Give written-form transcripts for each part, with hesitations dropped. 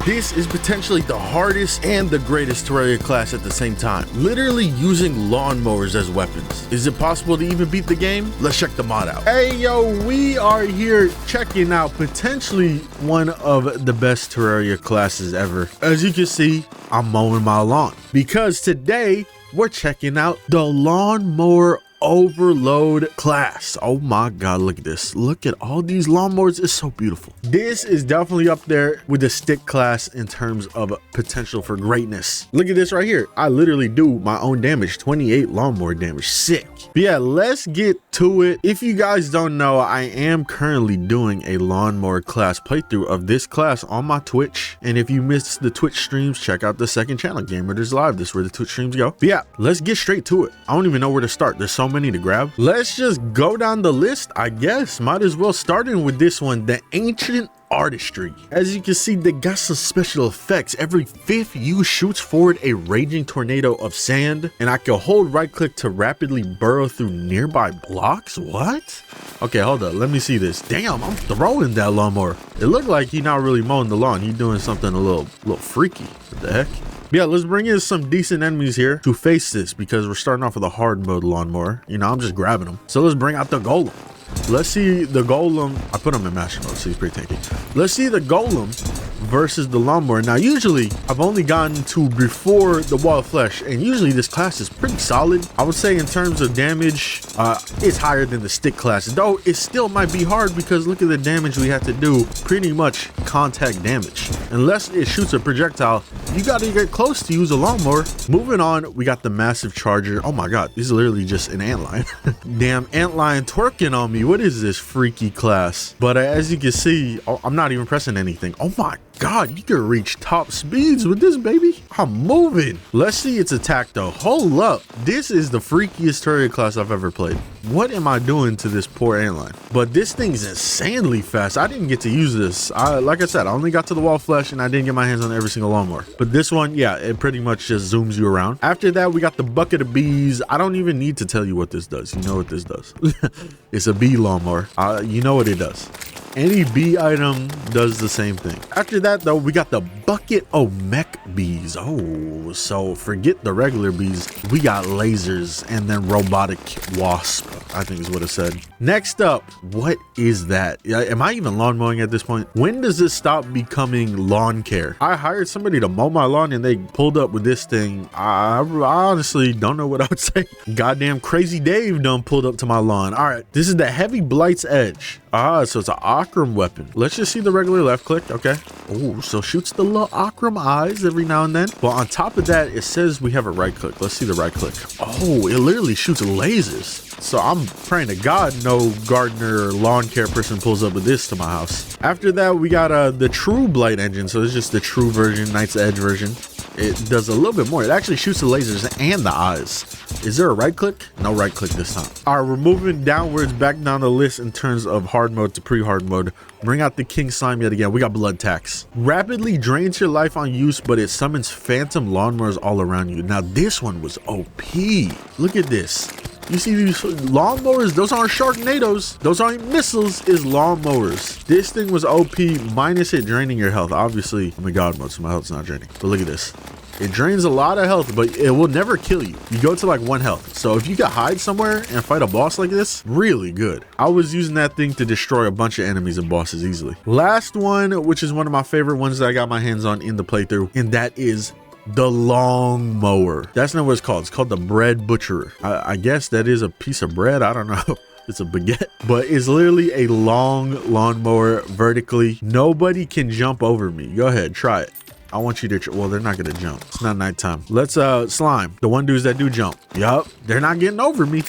This is potentially the hardest and the greatest Terraria class at the same time, literally using lawnmowers as weapons. Is it possible to even beat the game? Let's check the mod out. Hey yo, we are here checking out potentially one of the best Terraria classes ever. As you can see, I'm mowing my lawn because today we're checking out the lawnmower overload class. Oh my god, look at this. Look at all these lawnmowers. It's so beautiful. This is definitely up there with the stick class in terms of potential for greatness. Look at this right here. I literally do my own damage, 28 lawnmower damage. Sick. But yeah, let's get to it. If you guys don't know, I am currently doing a lawnmower class playthrough of this class on my Twitch, and if you missed the Twitch streams, check out the second channel, Gamers Live. This is where the Twitch streams go. But yeah, let's get straight to it. I don't even know where to start. There's so many to grab. Let's just go down the list, I guess. Might as well starting with this one, the ancient artistry. As you can see, they got some special effects. Every 5th use shoots forward a raging tornado of sand, and I can hold right click to rapidly burrow through nearby blocks. What? Okay, hold up, let me see this. Damn, I'm throwing that lawnmower. It looked like he's not really mowing the lawn. He's doing something a little freaky. What the heck? Yeah, let's bring in some decent enemies here to face this, because we're starting off with a hard mode lawnmower. You know, I'm just grabbing them. So let's bring out the golem. Let's see the golem. I put him in master mode, so he's pretty tanky. Let's see the golem versus the lawnmower. Now, usually I've only gotten to before the wall of flesh, and usually this class is pretty solid. I would say in terms of damage, it's higher than the stick class, though it still might be hard because look at the damage we have to do. Pretty much contact damage. Unless it shoots a projectile, you got to get close to use a lawnmower. Moving on, we got the massive charger. Oh my god, this is literally just an antlion. Damn, antlion twerking on me. What is this freaky class? But as you can see, I'm not even pressing anything. Oh my god, you can reach top speeds with this baby. I'm moving. Let's see its attack though. Hold up, this is the freakiest Terraria class I've ever played. What am I doing to this poor antlion? But this thing's insanely fast. I didn't get to use this. Like I said, I only got to the wall of flesh and I didn't get my hands on every single lawnmower. But this one, yeah, it pretty much just zooms you around. After that, we got the bucket of bees. I don't even need to tell you what this does. You know what this does. It's a bee lawnmower. You know what it does. Any bee item does the same thing. After that though, we got the bucket of mech bees. Oh, so forget the regular bees. We got lasers and then robotic wasp, I think is what it said. Next up, what is that? Am I even lawn mowing at this point? When does this stop becoming lawn care? I hired somebody to mow my lawn and they pulled up with this thing. I honestly don't know what I would say. Goddamn crazy Dave done pulled up to my lawn. All right, this is the heavy blight's edge. So it's an Akram weapon. Let's just see the regular left click. Okay. Oh, so shoots the little Akram eyes every now and then. But on top of that, it says we have a right click. Let's see the right click. Oh, it literally shoots lasers. So I'm praying to God no gardener or lawn care person pulls up with this to my house. After that, we got the true blight engine. So it's just the true version, Knight's Edge version. It does a little bit more. It actually shoots the lasers and the eyes. Is there a right click? No right click this time. All right, we're moving downwards back down the list in terms of hard mode to pre-hard mode. Bring out the king slime yet again. We got blood tax. Rapidly drains your life on use, but it summons phantom lawnmowers all around you. Now this one was OP. Look at this. You see these lawnmowers? Those aren't Sharknadoes. Those aren't missiles. It's lawnmowers. This thing was OP minus it draining your health. Obviously, I'm in God mode, so my health's not draining. But look at this. It drains a lot of health, but it will never kill you. You go to like 1 health. So if you could hide somewhere and fight a boss like this, really good. I was using that thing to destroy a bunch of enemies and bosses easily. Last one, which is one of my favorite ones that I got my hands on in the playthrough, and that is the lawnmower. That's not what it's called. It's called the bread butcherer. I guess that is a piece of bread. I don't know. It's a baguette, but it's literally a long lawnmower vertically. Nobody can jump over me. Go ahead, try it. I want you to, well, they're not gonna jump. It's not nighttime. Let's slime. The one dudes that do jump. Yup, they're not getting over me.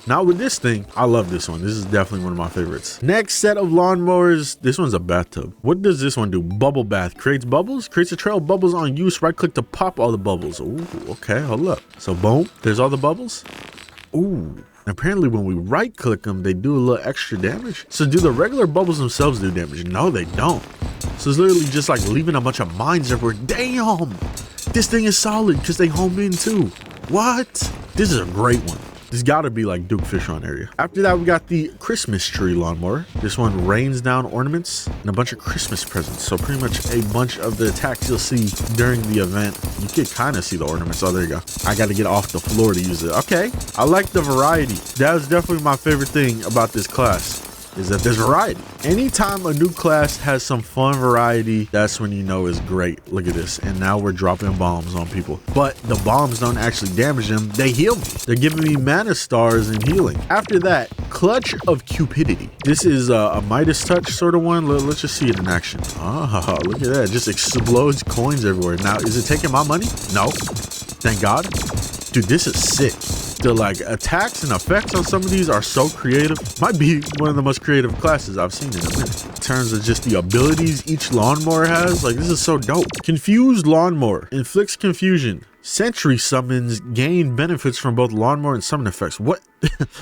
Not with this thing. I love this one. This is definitely one of my favorites. Next set of lawnmowers. This one's a bathtub. What does this one do? Bubble bath. Creates bubbles. Creates a trail of bubbles on use. Right click to pop all the bubbles. Ooh, okay, hold up. So boom, there's all the bubbles. Ooh. Apparently when we right click them, they do a little extra damage. So do the regular bubbles themselves do damage? No, they don't. So it's literally just like leaving a bunch of mines everywhere. Damn, this thing is solid because they home in too. What? This is a great one. This gotta be like Duke Fishron area. After that, we got the Christmas tree lawnmower. This one rains down ornaments and a bunch of Christmas presents. So pretty much a bunch of the attacks you'll see during the event. You can kind of see the ornaments. Oh, there you go. I got to get off the floor to use it. Okay. I like the variety. That was definitely my favorite thing about this class, is that there's variety. Anytime a new class has some fun variety, that's when you know it's great. Look at this. And now we're dropping bombs on people. But the bombs don't actually damage them. They heal me. They're giving me mana stars and healing. After that, Clutch of Cupidity. This is a Midas touch sort of one. Let's just see it in action. Oh, look at that. It just explodes coins everywhere. Now, is it taking my money? No. Thank God. Dude, this is sick. The like attacks and effects on some of these are so creative. Might be one of the most creative classes I've seen in a minute. In terms of just the abilities each lawnmower has, like this is so dope. Confused lawnmower inflicts confusion. Sentry summons gain benefits from both lawnmower and summon effects. What?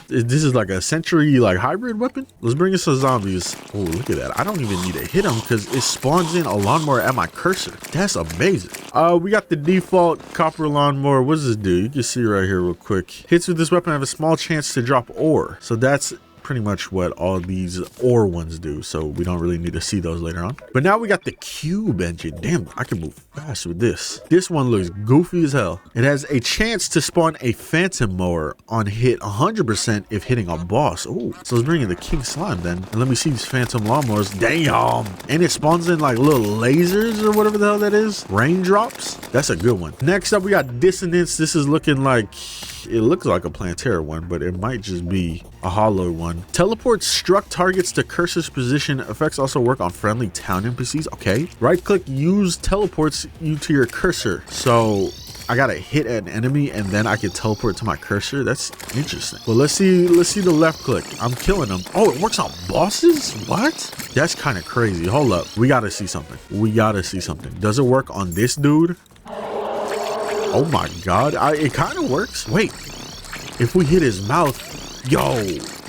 This is like a sentry like hybrid weapon. Let's bring in some zombies. Oh, look at that. I don't even need to hit them because it spawns in a lawnmower at my cursor. That's amazing. We got the default copper lawnmower. What does this do? You can see right here real quick. Hits with this weapon have a small chance to drop ore. So that's pretty much what all these ore ones do, so we don't really need to see those later on. But now we got the cube engine. Damn, I can move fast with this. This one looks goofy as hell. It has a chance to spawn a phantom mower on hit 100% if hitting a boss. Oh, so let's bring in the king slime then, and let me see these phantom lawnmowers. Damn, and it spawns in like little lasers or whatever the hell that is. Raindrops. That's a good one. Next up, we got dissonance. This is looking like, it looks like a Plantera one, but it might just be a hollow one. Teleports struck targets to cursor's position. Effects also work on friendly town NPCs. Okay. Right click, use teleports you to your cursor. So I gotta hit an enemy and then I can teleport to my cursor. That's interesting. Well, let's see the left click. I'm killing them. Oh, it works on bosses? What? That's kind of crazy. Hold up. We gotta see something. We gotta see something. Does it work on this dude? Oh my God, it kind of works. Wait, if we hit his mouth, yo,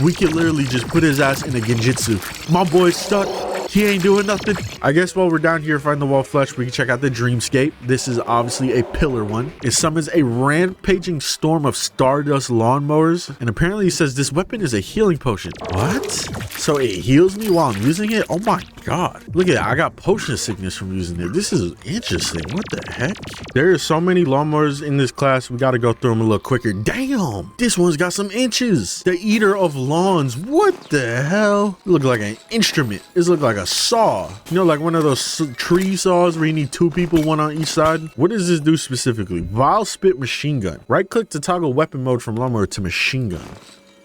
we can literally just put his ass in a genjutsu. My boy's stuck. He ain't doing nothing. I guess while we're down here fighting the wall flesh, we can check out the Dreamscape. This is obviously a pillar one. It summons a rampaging storm of stardust lawnmowers. And apparently it says this weapon is a healing potion. What? So it heals me while I'm using it? Oh my God. Look at that. I got potion sickness from using it. This is interesting. What the heck? There are so many lawnmowers in this class. We got to go through them a little quicker. Damn. This one's got some inches. The Eater of Lawns. What the hell? It look like an instrument. This look like a saw, you know, like one of those tree saws where you need two people, one on each side. What does this do specifically? Vile Spit machine gun. Right click to toggle weapon mode from lawnmower to machine gun.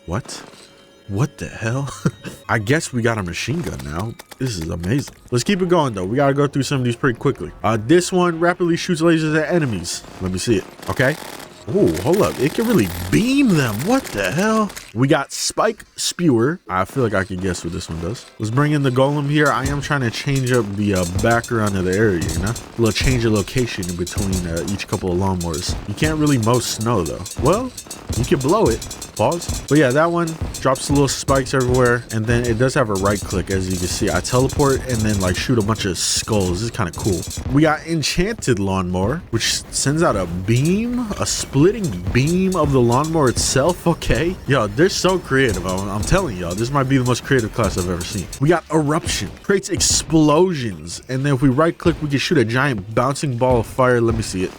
What the hell? I guess we got a machine gun now. This is amazing. Let's keep it going though. We gotta go through some of these pretty quickly. This one rapidly shoots lasers at enemies. Let me see it. Okay. Oh, hold up. It can really beam them. What the hell? We got Spike Spewer. I feel like I can guess what this one does. Let's bring in the golem here. I am trying to change up the background of the area, you know? A little change of location in between each couple of lawnmowers. You can't really mow snow though. Well, you can blow it. Pause. But yeah, that one drops little spikes everywhere. And then it does have a right click, as you can see. I teleport and then like shoot a bunch of skulls. This is kind of cool. We got Enchanted Lawnmower, which sends out a beam, a splitting beam of the lawnmower itself. Okay. Yo, they're so creative. I'm telling y'all, this might be the most creative class I've ever seen. We got Eruption. Creates explosions. And then if we right click, we can shoot a giant bouncing ball of fire. Let me see it.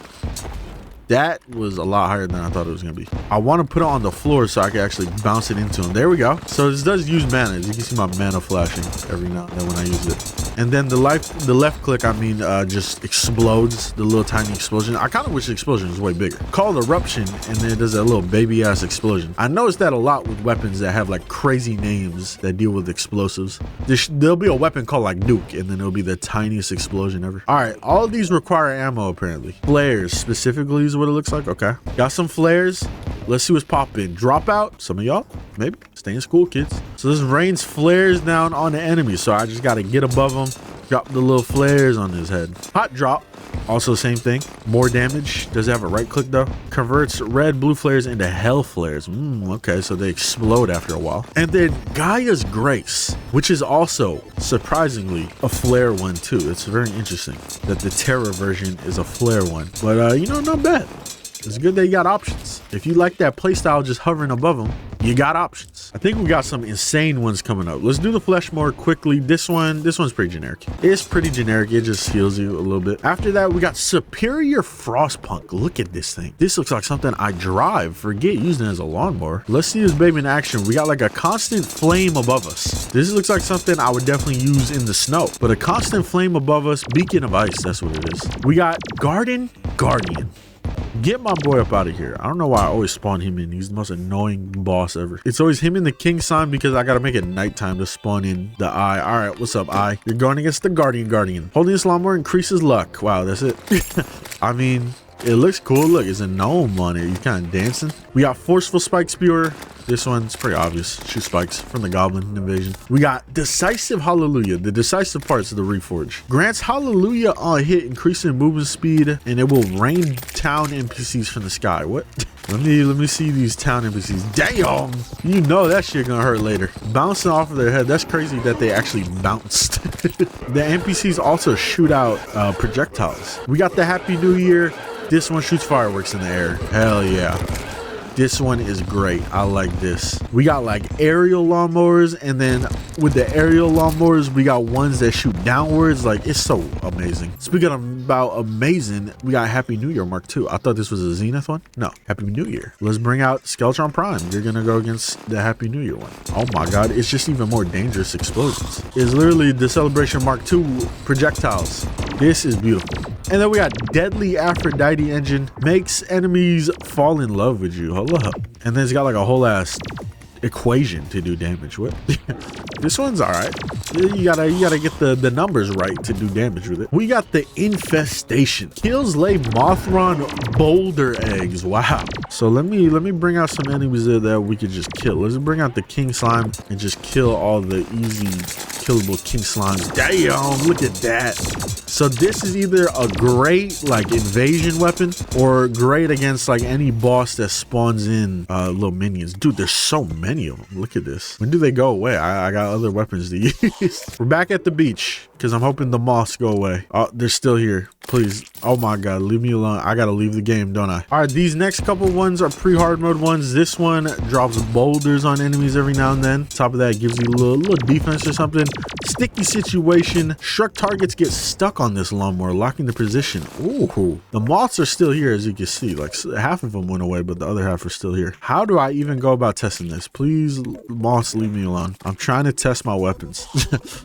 That was a lot higher than I thought it was gonna be. I want to put it on the floor so I can actually bounce it into him. There we go. So this does use mana. As you can see my mana flashing every now and then when I use it. And then the left click, I mean, just explodes, the little tiny explosion. I kind of wish the explosion was way bigger. Called Eruption, and then it does that little baby ass explosion. I noticed that a lot with weapons that have like crazy names that deal with explosives. There'll be a weapon called like Nuke, and then it'll be the tiniest explosion ever. All right, all of these require ammo apparently. Flares specifically is what it looks like. Okay, got some flares. Let's see what's popping. Dropout. Some of y'all, maybe. Stay in school, kids. So this rains flares down on the enemy. So I just got to get above them. Drop the little flares on his head. Hot drop. Also same thing. More damage. Does it have a right click though? Converts red, blue flares into hell flares. Okay, so they explode after a while. And then Gaia's Grace, which is also surprisingly a flare one too. It's very interesting that the Terra version is a flare one. But you know, not bad. It's good that you got options. If you like that playstyle just hovering above them, you got options. I think we got some insane ones coming up. Let's do the flesh more quickly. This one's pretty generic. It's pretty generic. It just heals you a little bit. After that, we got Superior Frostpunk. Look at this thing. This looks like something I drive. Forget using it as a lawnmower. Let's see this baby in action. We got like a constant flame above us. This looks like something I would definitely use in the snow, but a constant flame above us, beacon of ice. That's what it is. We got Garden Guardian. Get my boy up out of here. I don't know why I always spawn him in. He's the most annoying boss ever. It's always him and the king sign because I gotta make it nighttime to spawn in the eye. All right, what's up, eye? You're going against the Guardian. Holding this lawnmower increases luck. Wow, that's it. I mean, it looks cool. Look, it's a gnome on it. He's kind of dancing. We got Forceful Spike Spewer. This one's pretty obvious. Shoot spikes from the Goblin Invasion. We got Decisive Hallelujah. The decisive parts of the Reforge. Grants Hallelujah on hit, increasing movement speed, and it will rain town NPCs from the sky. What? Let me see these town NPCs. Damn! You know that shit gonna hurt later. Bouncing off of their head. That's crazy that they actually bounced. The NPCs also shoot out projectiles. We got the Happy New Year. This one shoots fireworks in the air. Hell yeah. This one is great. I like this. We got like aerial lawnmowers, and then with the aerial lawnmowers, we got ones that shoot downwards. Like, it's so amazing. Speaking about amazing, we got Happy New Year Mark II. I thought this was a Zenith one. No, Happy New Year. Let's bring out Skeletron Prime. You're gonna go against the Happy New Year one. Oh my God, it's just even more dangerous explosions. It's literally the Celebration Mark II projectiles. This is beautiful. And then we got Deadly Aphrodite Engine. Makes enemies fall in love with you. Hold up. And then it's got like a whole ass equation to do damage. What? This one's all right. You gotta get the numbers right to do damage with it. We got the Infestation. Kills lay Mothron boulder eggs. Wow. So let me bring out some enemies there that we could just kill. Let's bring out the King Slime and just kill all the easy killable King Slimes. Damn, look at that. So this is either a great like invasion weapon or great against like any boss that spawns in little minions. Dude, there's so many of them. Look at this. When do they go away? I got other weapons to use. We're back at the beach because I'm hoping the moths go away. Oh, they're still here. Please. Oh my God, leave me alone. I gotta leave the game, don't I? All right, these next couple ones are pre-hard mode ones. This one drops boulders on enemies every now and then. Top of that, gives you a little defense or something. Sticky situation. Struck targets get stuck on this lawnmower, locking the position. Ooh, the moths are still here, as you can see. Like half of them went away, but the other half are still here. How do I even go about testing this? Please, moths, leave me alone. I'm trying to test my weapons.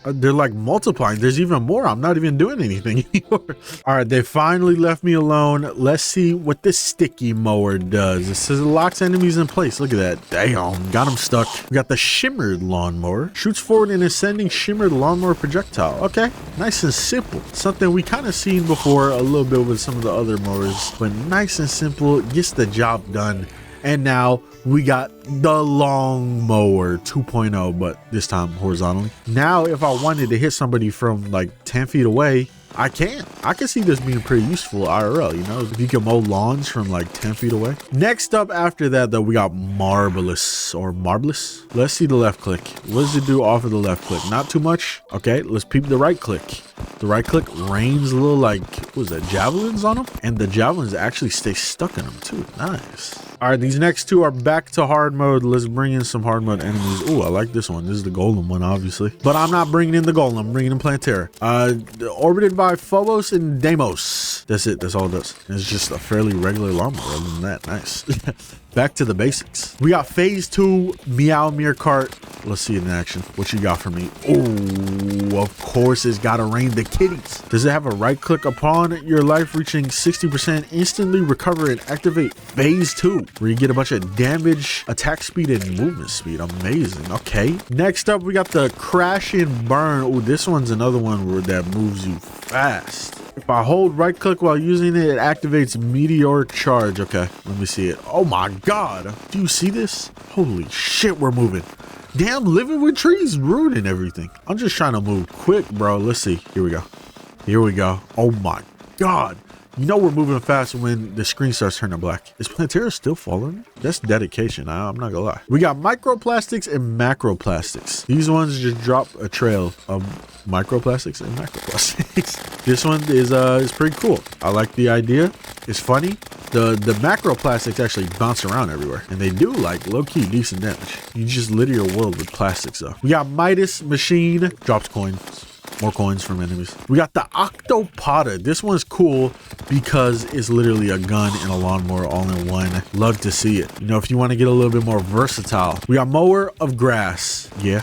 They're like multiplying. There's even more. I'm not even doing anything anymore. All right, they finally left me alone. Let's see what this sticky mower does. It says it locks enemies in place. Look at that. Damn, got them stuck. We got the shimmered lawnmower. Shoots forward an ascending shimmered lawnmower projectile. Okay, nice and simple. Something we kind of seen before a little bit with some of the other mowers, but nice and simple, gets the job done. And now we got the Lawnmower 2.0, but this time horizontally. Now, if I wanted to hit somebody from like 10 feet away, I can see this being pretty useful IRL, you know, if you can mow lawns from like 10 feet away. Next up after that, though, we got Marvelous or Marvelous. Let's see the left click. What does it do off of the left click? Not too much. Okay, let's peep the right click. The right click rains a little like, what was that, javelins on them? And the javelins actually stay stuck in them too. Nice. All right, these next two are back to hard mode. Let's bring in some hard mode enemies. Oh, I like this one. This is the golem one, obviously. But I'm not bringing in the golem. I'm bringing in Plantera. Orbited by Phobos and Deimos. That's it. That's all it does. It's just a fairly regular lawnmower. Other than that, nice. Back to the basics. We got phase 2 Meow Mere Cart. Let's see it in action. What you got for me? Oh, of course it's gotta rain the kitties. Does it have a right click upon your life reaching 60%? Instantly recover and activate phase 2, where you get a bunch of damage, attack speed, and movement speed. Amazing. Okay. Next up, we got the Crash and Burn. Oh, this one's another one that moves you fast. If I hold right click while using it, it activates Meteoric Charge. Okay, let me see it. Oh my God. Do you see this? Holy shit, we're moving. Damn, living with trees ruining everything. I'm just trying to move quick, bro. Let's see. Here we go. Here we go. Oh my God. You know we're moving fast when the screen starts turning black. Is Plantera still falling? That's dedication. I'm not gonna lie. We got microplastics and macroplastics. These ones just drop a trail of microplastics and macroplastics. This one is pretty cool. I like the idea. It's funny. The macro plastics actually bounce around everywhere, and they do like low-key decent damage. You just litter your world with plastics though. We got Midas Machine, drops coins. More coins from enemies. We got the Octopoda. This one's cool because it's literally a gun and a lawnmower all in one. Love to see it. You know, if you want to get a little bit more versatile. We got Mower of Grass. Yeah,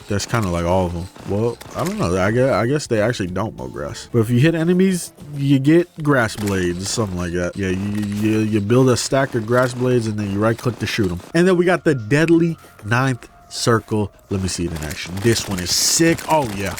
that's kind of like all of them. Well, I don't know. I guess they actually don't mow grass. But if you hit enemies, you get grass blades, something like that. Yeah, you build a stack of grass blades and then you right click to shoot them. And then we got the Deadly Ninth Circle. Let me see it in action. This one is sick. Oh yeah.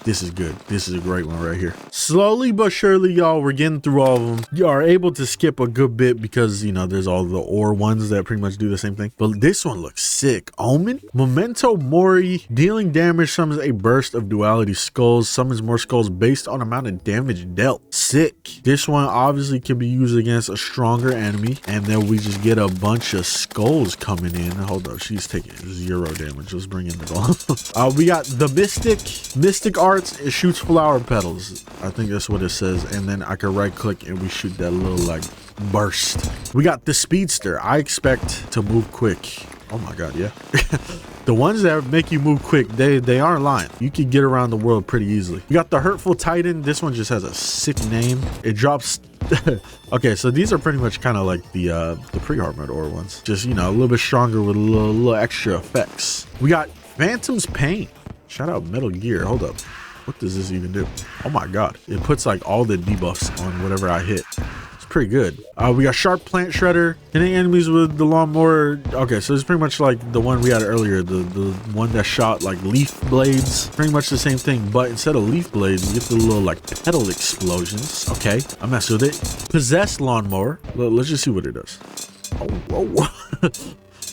This is good. This is a great one right here. Slowly but surely, y'all, we're getting through all of them. You are able to skip a good bit because, you know, there's all the ore ones that pretty much do the same thing. But this one looks sick. Omen? Memento Mori. Dealing damage summons a burst of duality skulls. Summons more skulls based on amount of damage dealt. Sick. This one obviously can be used against a stronger enemy. And then we just get a bunch of skulls coming in. Hold up. She's taking 0 damage. Let's bring in the goal. We got the Mystic Art. It shoots flower petals. I think that's what it says. And then I can right click and we shoot that little like burst. We got the Speedster. I expect to move quick. Oh my god, yeah. The ones that make you move quick, they aren't lying. You can get around the world pretty easily. You got the Hurtful Titan. This one just has a sick name. It drops okay, so these are pretty much kind of like the pre-Hardmode ore ones. Just, you know, a little bit stronger with a little extra effects. We got Phantom's Pain. Shout out Metal Gear. Hold up. What does this even do? Oh my god. It puts like all the debuffs on whatever I hit. It's pretty good. We got Sharp Plant Shredder. Hitting enemies with the lawnmower. Okay, so it's pretty much like the one we had earlier. The one that shot like leaf blades. Pretty much the same thing, but instead of leaf blades, we get the little like petal explosions. Okay, I mess with it. Possessed Lawnmower. Let's just see what it does. Oh, whoa.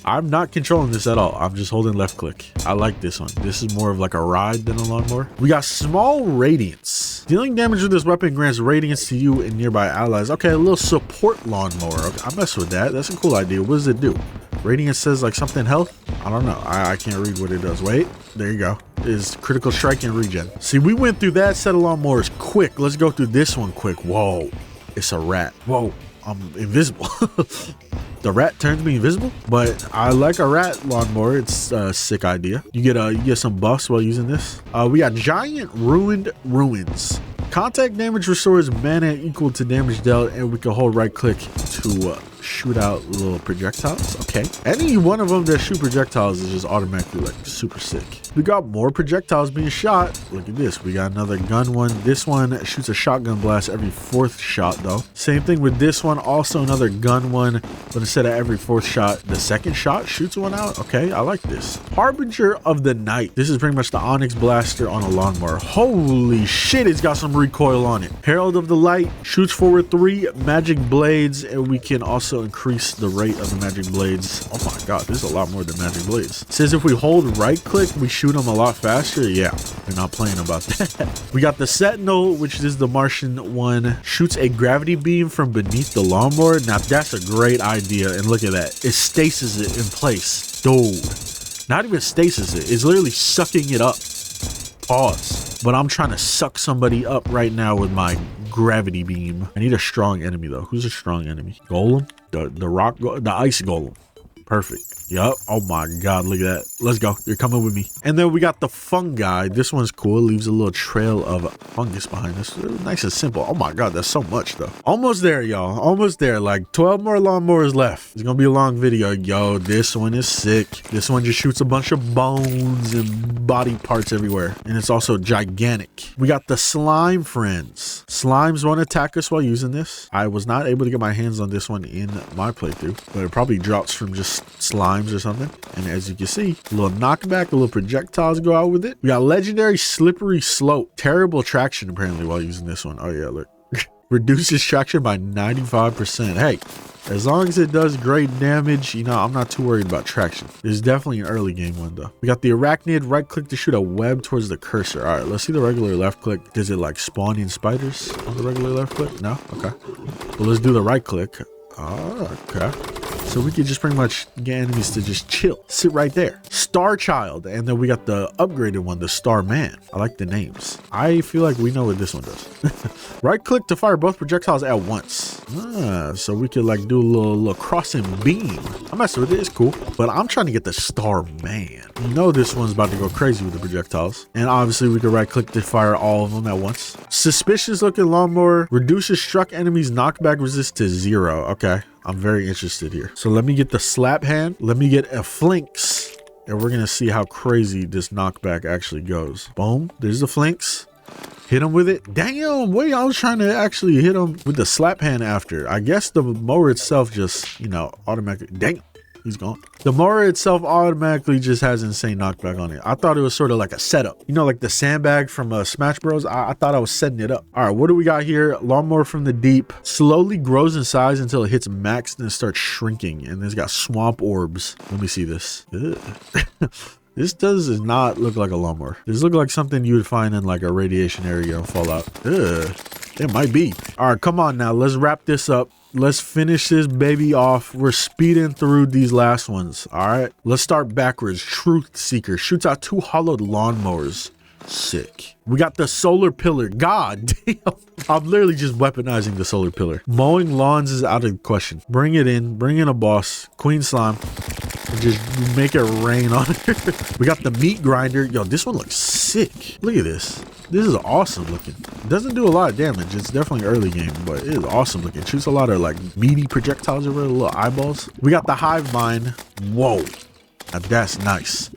I'm not controlling this at all. I'm just holding left click. I like this one. This is more of like a ride than a lawnmower. We got Small Radiance. Dealing damage with this weapon grants radiance to you and nearby allies. Okay, a little support lawnmower. Okay, I mess with that. That's a cool idea. What does it do? Radiance says like something health? I don't know. I can't read what it does. Wait, there you go. Is critical strike and regen. See, we went through that set of lawnmowers quick. Let's go through this one quick. Whoa, it's a rat. Whoa, I'm invisible. The rat turns me invisible, but I like a rat lawnmower. It's a sick idea. You get some buffs while using this. We got Giant Ruined Ruins. Contact damage restores mana equal to damage dealt, and we can hold right click to shoot out little projectiles. Okay, any one of them that shoot projectiles is just automatically like super sick. We got more projectiles being shot. Look at this. We got another gun one. This one shoots a shotgun blast every 4th shot though. Same thing with this one. Also another gun one, but instead of every 4th shot, the 2nd shot shoots one out. Okay, I like this. Harbinger of the Night. This is pretty much the Onyx Blaster on a lawnmower. Holy shit, it's got some recoil on it. Herald of the Light shoots forward 3 magic blades, and we can also increase the rate of the magic blades. Oh my god, this is a lot more than magic blades. It says if we hold right click, we shoot them a lot faster. Yeah, they're not playing about that. We got the Sentinel, which is the Martian one. Shoots a gravity beam from beneath the lawnmower. Now that's a great idea, and look at that. It stasis it in place. Dude, not even stasis it. It's literally sucking it up. Pause. But I'm trying to suck somebody up right now with my gravity beam. I need a strong enemy though. Who's a strong enemy? Golem? The ice golem. Perfect. Yup. Oh my god, look at that. Let's go. You're coming with me. And then we got the fungi. This one's cool. It leaves a little trail of fungus behind us. Nice and simple. Oh my god, that's so much though. Almost there, y'all. Almost there. Like 12 more lawnmowers left. It's gonna be a long video. Yo, this one is sick. This one just shoots a bunch of bones and body parts everywhere. And it's also gigantic. We got the slime friends. Slimes won't attack us while using this. I was not able to get my hands on this one in my playthrough, but it probably drops from just slimes or something. And as you can see, a little knockback, a little projectiles go out with it. We got legendary slippery slope. Terrible traction apparently while using this one. Oh yeah, look. Reduces traction by 95%. Hey, as long as it does great damage, you know, I'm not too worried about traction. It's definitely an early game one though. We got the arachnid. Right click to shoot a web towards the cursor. All right, let's see the regular left click. Does it like spawn in spiders on the regular left click? No? Okay. Well, let's do the right click. Oh, okay. So we could just pretty much get enemies to just chill, sit right there. Star Child, and then we got the upgraded one, the Star Man. I like the names. I feel like we know what this one does. Right click to fire both projectiles at once. So we could like do a little crossing beam. I'm messing with it, it's cool. But I'm trying to get the star man. You know this one's about to go crazy with the projectiles. And obviously we can right click to fire all of them at once. Suspicious looking lawnmower reduces struck enemies knockback resist to 0. Okay, I'm very interested here. So let me get the slap hand. Let me get a flinks. And we're gonna see how crazy this knockback actually goes. Boom, there's the flinks. Hit him with it. Damn, wait, I was trying to actually hit him with the slap hand after. I guess the mower itself just, you know, automatically, dang, he's gone. The mower itself automatically just has insane knockback on it. I thought it was sort of like a setup. You know, like the sandbag from Smash Bros. I thought I was setting it up. All right, what do we got here? Lawnmower from the deep. Slowly grows in size until it hits max and then starts shrinking. And it's got swamp orbs. Let me see this. This does not look like a lawnmower. This looks like something you would find in like a radiation area in Fallout. It might be. All right, come on now. Let's wrap this up. Let's finish this baby off. We're speeding through these last ones. All right, let's start backwards. Truth Seeker shoots out 2 hollowed lawnmowers. Sick. We got the solar pillar. God damn. I'm literally just weaponizing the solar pillar. Mowing lawns is out of the question. Bring it in. Bring in a boss. Queen Slime. Just make it rain on her. We got the meat grinder. Yo, this one looks sick. Look at this. This is awesome looking. It doesn't do a lot of damage. It's definitely early game, but it is awesome looking. Shoots a lot of like meaty projectiles over the little eyeballs. We got the hive mind. Whoa. Now that's nice.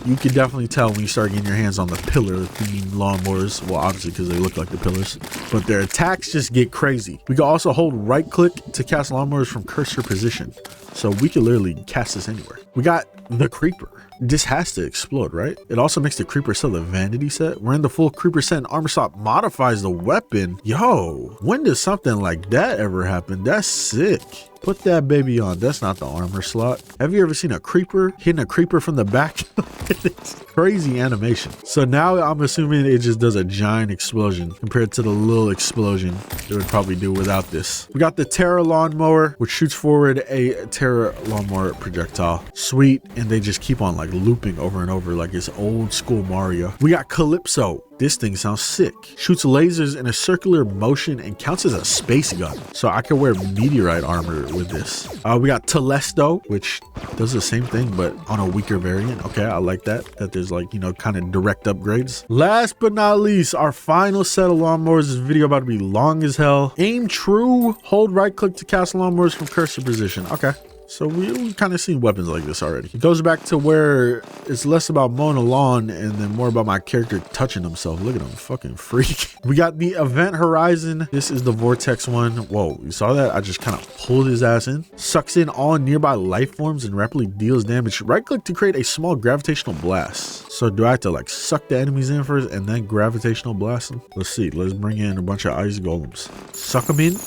You can definitely tell when you start getting your hands on the pillar themed lawnmowers. Well, obviously because they look like the pillars, but their attacks just get crazy. We can also hold right click to cast lawnmowers from cursor position. So we can literally cast this anywhere. We got the creeper. This has to explode, right? It also makes the creeper sell the vanity set. We're in the full creeper set and armor slot modifies the weapon. Yo, when does something like that ever happen? That's sick. Put that baby on. That's not the armor slot. Have you ever seen a creeper hitting a creeper from the back? It's crazy animation. So now I'm assuming it just does a giant explosion compared to the little explosion it would probably do without this. We got the Terra lawnmower, which shoots forward a Terra lawnmower projectile. Sweet. And they just keep on like looping over and over like it's old school Mario. We got Calypso. This thing sounds sick. Shoots lasers in a circular motion and counts as a space gun. So I can wear meteorite armor with this. We got Telesto, which does the same thing, but on a weaker variant. Okay, I like that. That there's like, you know, kind of direct upgrades. Last but not least, our final set of lawnmowers. This video about to be long as hell. Aim true. Hold right click to cast lawnmowers from cursor position. Okay. So we've kind of seen weapons like this already. It goes back to where it's less about mowing a lawn and then more about my character touching himself. Look at him, fucking freak. We got the event horizon. This is the vortex one. Whoa, you saw that? I just kind of pulled his ass in. Sucks in all nearby life forms and rapidly deals damage. Right click to create a small gravitational blast. So do I have to like suck the enemies in first and then gravitational blast them? Let's see. Let's bring in a bunch of ice golems. Suck them in.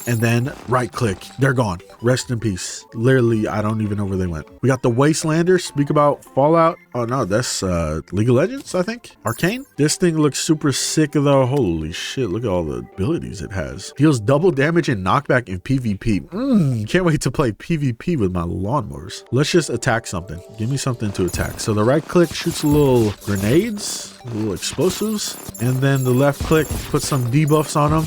And then right click, they're gone. Rest in peace. Literally, I don't even know where they went. We got the Wastelander. Speak about Fallout. Oh no, that's League of Legends, I think. Arcane. This thing looks super sick though. Holy shit, look at all the abilities it has. Deals double damage and knockback in PvP. Can't wait to play PvP with my lawnmowers. Let's just attack something. Give me something to attack. So the right click shoots little grenades, little explosives, and then the left click puts some debuffs on them.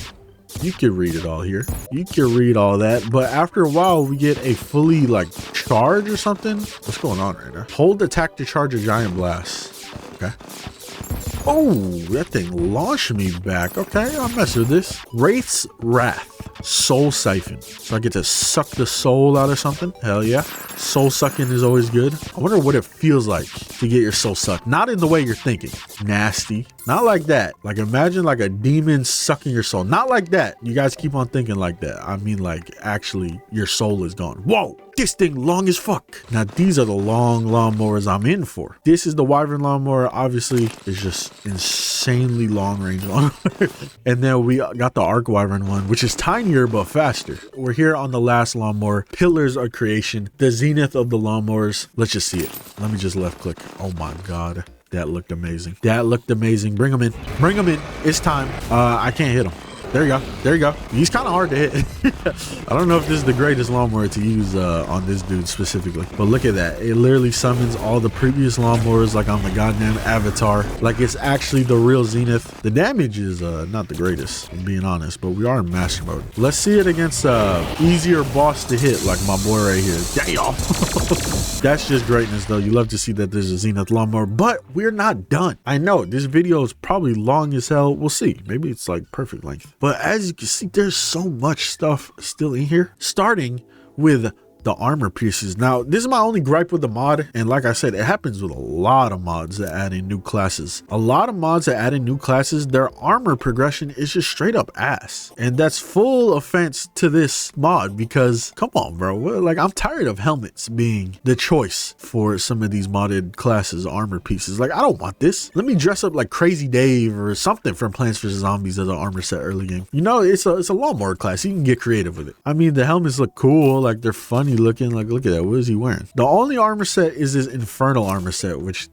You can read it all here. You can read all that. But after a while, we get a fully like charge or something. What's going on right now? Hold attack to charge a giant blast. Okay. Oh, that thing launched me back. Okay, I'll mess with this. Wraith's Wrath. Soul Siphon. So I get to suck the soul out of something. Hell yeah. Soul sucking is always good. I wonder what it feels like to get your soul sucked. Not in the way you're thinking. Nasty. Not like that. Like imagine like a demon sucking your soul. Not like that. You guys keep on thinking like that. I mean like actually your soul is gone. Whoa. This thing long as fuck. Now these are the long lawnmowers I'm in for. This is the Wyvern lawnmower. Obviously it's just insanely long range lawnmower. And then we got the Arc Wyvern one, which is tinier but faster. We're here on the last lawnmower. Pillars of Creation. The zenith of the lawnmowers. Let's just see it. Let me just left click. Oh my god. That looked amazing. That looked amazing. Bring them in. Bring them in. It's time. I can't hit them. There you go. There you go. He's kind of hard to hit. I don't know if this is the greatest lawnmower to use on this dude specifically, but look at that. It literally summons all the previous lawnmowers like on the goddamn avatar. Like it's actually the real Zenith. The damage is not the greatest, I'm being honest, but we are in master mode. Let's see it against easier boss to hit like my boy right here. Damn. That's just greatness though. You love to see that there's a Zenith lawnmower, but we're not done. I know this video is probably long as hell. We'll see. Maybe it's like perfect length. But as you can see, there's so much stuff still in here, starting with the armor pieces. Now, this is my only gripe with the mod, and like I said, it happens with a lot of mods that add in new classes. A lot of mods that add in new classes, their armor progression is just straight up ass, and that's full offense to this mod because come on, bro. Like, I'm tired of helmets being the choice for some of these modded classes armor pieces. Like, I don't want this. Let me dress up like Crazy Dave or something from Plants vs Zombies as an armor set early game. You know, it's a lawnmower class. You can get creative with it. I mean, the helmets look cool, like they're funny looking. Like, look at that. What is he wearing? The only armor set is this infernal armor set, which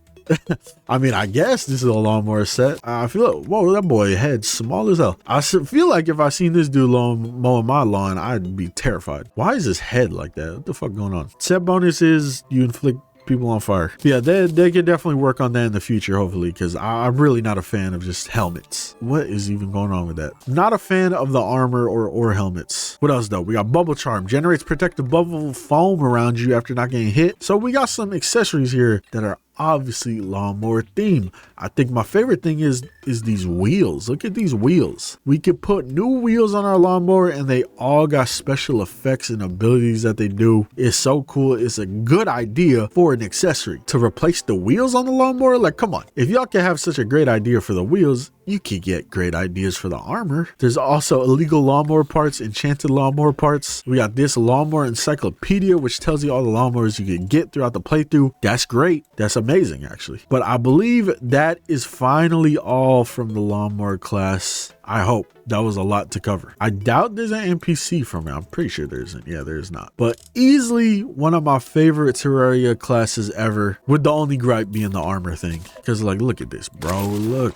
I mean, I guess this is a lawnmower set. I feel like, whoa, that boy head small as hell. I feel like if I seen this dude mowing my lawn, I'd be terrified. Why is his head like that? What the fuck going on? Set bonus is you inflict people on fire. Yeah, they could definitely work on that in the future, hopefully, because I'm really not a fan of just helmets. What is even going on with that? Not a fan of the armor or helmets. What else though? We got bubble charm, generates protective bubble foam around you after not getting hit. So we got some accessories here that are obviously lawnmower theme. I think my favorite thing is these wheels. Look at these wheels. We could put new wheels on our lawnmower and they all got special effects and abilities that they do. It's so cool. It's a good idea for an accessory to replace the wheels on the lawnmower. Like, come on, if y'all can have such a great idea for the wheels, you could get great ideas for the armor. There's also illegal lawnmower parts, enchanted lawnmower parts. We got this lawnmower encyclopedia, which tells you all the lawnmowers you can get throughout the playthrough. That's great. That's amazing, actually. But I believe that is finally all from the lawnmower class. I hope. That was a lot to cover. I doubt there's an NPC from it. I'm pretty sure there isn't. Yeah, there is not. But easily one of my favorite Terraria classes ever, with the only gripe being the armor thing. Because, like, look at this, bro. Look.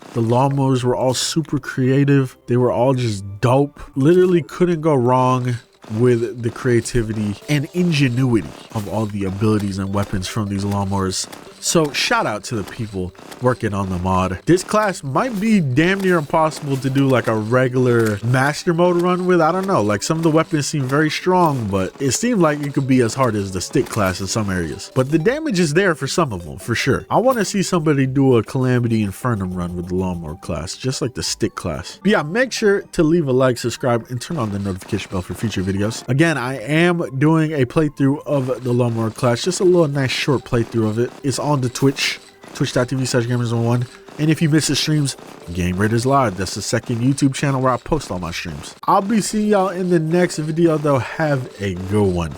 The lawnmowers were all super creative. They were all just dope. Literally couldn't go wrong with the creativity and ingenuity of all the abilities and weapons from these lawnmowers. So shout out to the people working on the mod. This class might be damn near impossible to do like a regular master mode run with. I don't know, like some of the weapons seem very strong, but it seemed like it could be as hard as the stick class in some areas. But the damage is there for some of them, for sure. I want to see somebody do a Calamity Infernum run with the lawnmower class, just like the stick class. But yeah, make sure to leave a like, subscribe, and turn on the notification bell for future videos. Again, I am doing a playthrough of the lawnmower class, just a little nice short playthrough of it. It's on the Twitch, twitch.tv/gamers1. And if you miss the streams, Game Raiders Live. That's the second YouTube channel where I post all my streams. I'll be seeing y'all in the next video though. Have a good one.